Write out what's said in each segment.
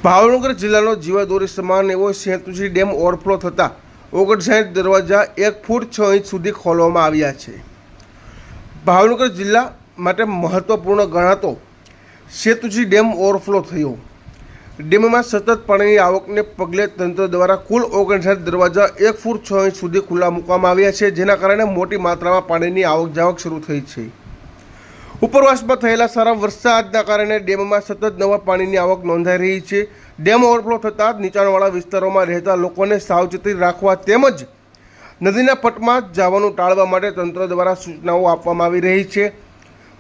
ભાવનગર જિલ્લાનો જીવાદોરી સમાન એવો સેતુજી ડેમ ઓવરફ્લો થતાં 59 દરવાજા 1 ફૂટ 6 ઇંચ સુધી ખોલવામાં આવ્યા છે। ભાવનગર જિલ્લા માટે મહત્વપૂર્ણ ગણાતો સેતુજી ડેમ ઓવરફ્લો થયો। ડેમમાં સતત પાણીની આવકને પગલે તંત્ર દ્વારા કુલ 59 દરવાજા 1 ફૂટ 6 ઇંચ સુધી ખુલ્લા મૂકવામાં આવ્યા છે, જેના કારણે મોટી માત્રામાં પાણીની આવક જાવક શરૂ થઈ છે। ઉપરવાસમાં થયેલા સારા વરસાદના કારણે ડેમમાં સતત નવા પાણીની આવક નોંધાઈ રહી છે। ડેમ ઓવરફ્લો થતાં નીચાણવાળા વિસ્તારોમાં રહેતા લોકોને સાવચેતી રાખવા તેમજ નદીના પટમાં જવાનું ટાળવા માટે તંત્ર દ્વારા સૂચનાઓ આપવામાં આવી રહી છે।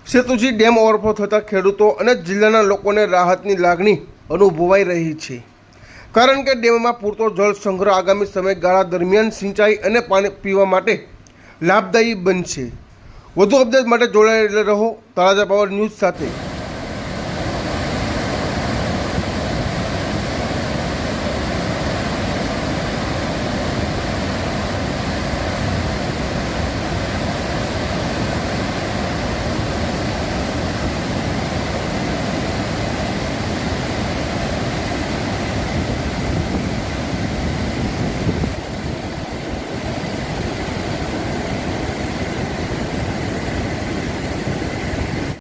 સેતુજી ડેમ ઓવરફ્લો થતાં ખેડૂતો અને જિલ્લાના લોકોને રાહતની લાગણી અનુભવાઈ રહી છે, કારણ કે ડેમમાં પૂરતો જળ સંગ્રહ આગામી સમયગાળા દરમિયાન સિંચાઈ અને પાણી પીવા માટે લાભદાયી બનશે। વધુ અપડેટ માટે જોડાયેલા રહો તળાજા પાવર ન્યૂઝ સાથે।